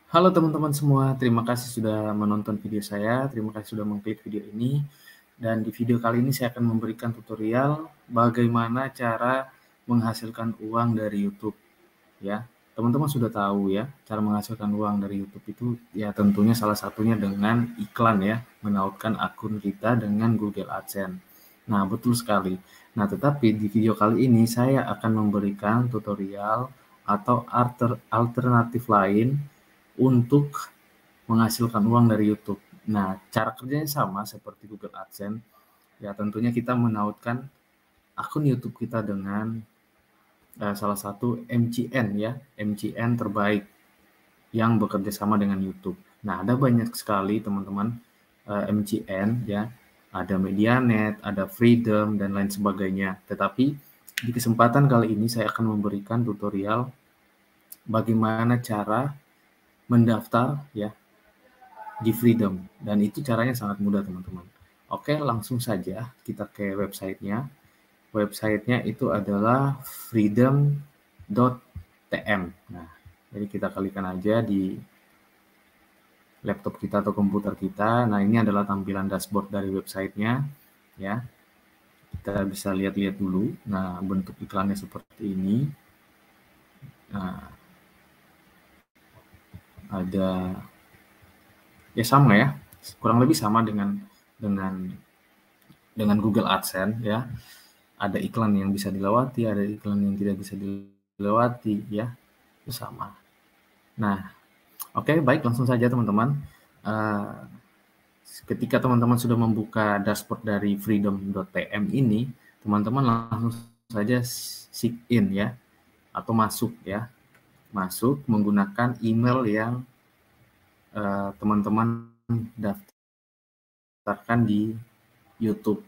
Halo teman-teman semua, terima kasih sudah menonton video saya, terima kasih sudah mengklik video ini. Dan di video kali ini saya akan memberikan tutorial bagaimana cara menghasilkan uang dari YouTube ya. Teman-teman sudah tahu ya, cara menghasilkan uang dari YouTube itu ya tentunya salah satunya dengan iklan ya, menautkan akun kita dengan Google AdSense. Nah, betul sekali. Nah, tetapi di video kali ini saya akan memberikan tutorial atau alternatif lain untuk menghasilkan uang dari YouTube. Nah, cara kerjanya sama seperti Google AdSense. Ya, tentunya kita menautkan akun YouTube kita dengan salah satu MCN ya, MCN terbaik yang bekerja sama dengan YouTube. Nah, ada banyak sekali teman-teman MCN ya, ada Medianet, ada Freedom dan lain sebagainya. Tetapi di kesempatan kali ini saya akan memberikan tutorial bagaimana cara mendaftar ya di Freedom, dan itu caranya sangat mudah teman-teman. Oke, langsung saja kita ke websitenya. Websitenya itu adalah freedom.tm. Nah, jadi kita klikkan aja di laptop kita atau komputer kita. Nah, ini adalah tampilan dashboard dari websitenya ya. Kita bisa lihat-lihat dulu. Nah, bentuk iklannya seperti ini. Nah, ada ya sama ya, kurang lebih sama dengan Google AdSense ya. Ada iklan yang bisa dilewati, ada iklan yang tidak bisa dilewati ya, itu sama. Nah, oke, baik, langsung saja teman-teman. Ketika teman-teman sudah membuka dashboard dari freedom.tm ini, teman-teman langsung saja sign in ya, atau masuk ya, masuk menggunakan email yang teman-teman daftarkan di YouTube.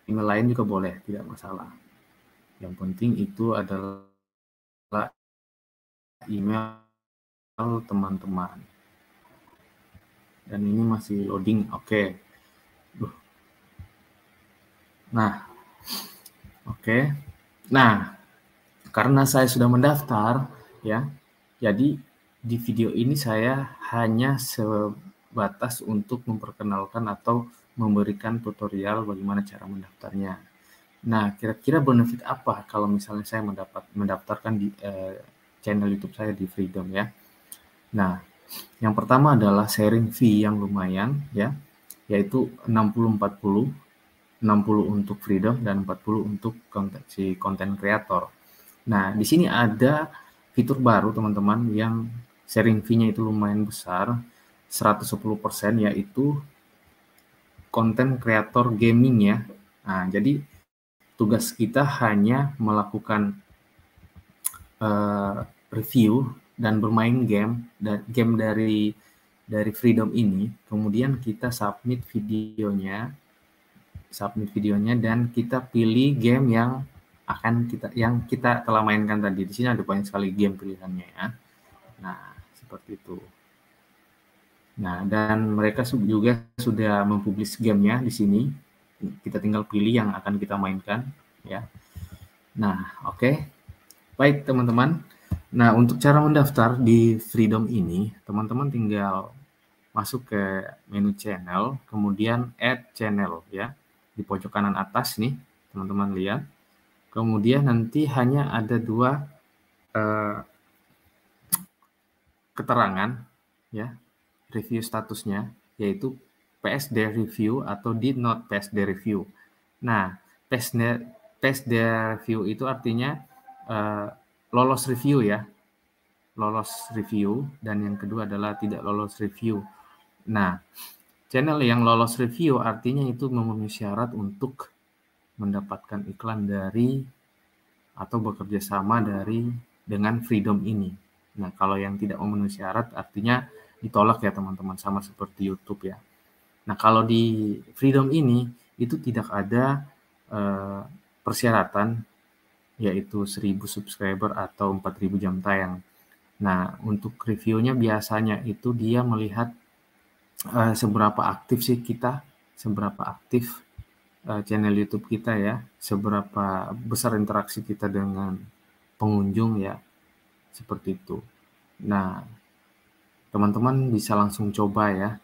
Email lain juga boleh, tidak masalah. Yang penting itu adalah email teman-teman. Dan ini masih loading, oke. Nah, oke. Nah, karena saya sudah mendaftar, ya, jadi di video ini saya hanya sebatas untuk memperkenalkan atau memberikan tutorial bagaimana cara mendaftarnya. Nah, kira-kira benefit apa kalau misalnya saya mendaftarkan di channel YouTube saya di Freedom ya. Nah, yang pertama adalah sharing fee yang lumayan ya, yaitu 60-40, 60 untuk Freedom dan 40 untuk konten kreator. Nah, di sini ada fitur baru teman-teman yang sharing fee-nya itu lumayan besar, 110%, yaitu konten kreator gaming ya. Nah, jadi tugas kita hanya melakukan review dan bermain game dari Freedom ini, kemudian kita submit videonya dan kita pilih game yang kita telah mainkan tadi. Di sini ada banyak sekali game pilihannya ya. Nah, seperti itu. Nah, dan mereka juga sudah mempublish gamenya di sini. Kita tinggal pilih yang akan kita mainkan ya. Nah, oke. Baik teman-teman. Nah, untuk cara mendaftar di Freedom ini, teman-teman tinggal masuk ke menu channel, kemudian add channel ya. Di pojok kanan atas nih, teman-teman lihat. Kemudian nanti hanya ada dua keterangan ya, review statusnya, yaitu PSD review atau did not PSD review. Nah, PSD review itu artinya lolos review ya, lolos review, dan yang kedua adalah tidak lolos review. Nah, channel yang lolos review artinya itu memenuhi syarat untuk mendapatkan iklan dari atau bekerja sama dengan Freedom ini. Nah, kalau yang tidak memenuhi syarat artinya ditolak ya teman-teman, sama seperti YouTube ya. Nah, kalau di Freedom ini itu tidak ada persyaratan, yaitu 1000 subscriber atau 4000 jam tayang. Nah, untuk reviewnya biasanya itu dia melihat seberapa aktif sih kita, seberapa aktif channel YouTube kita ya, seberapa besar interaksi kita dengan pengunjung ya, seperti itu. Nah, teman-teman bisa langsung coba ya,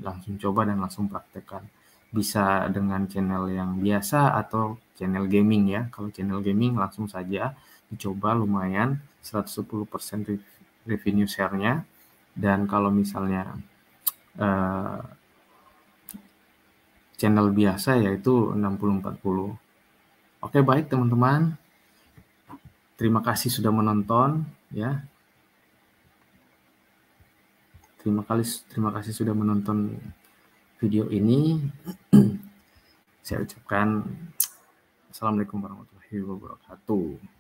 langsung coba dan langsung praktekkan. Bisa dengan channel yang biasa atau channel gaming ya. Kalau channel gaming langsung saja dicoba, lumayan 110% revenue share-nya. Dan kalau misalnya channel biasa yaitu 60-40. Oke, baik teman-teman. Terima kasih sudah menonton ya. Terima kasih sudah menonton video ini. Saya ucapkan Assalamualaikum warahmatullahi wabarakatuh.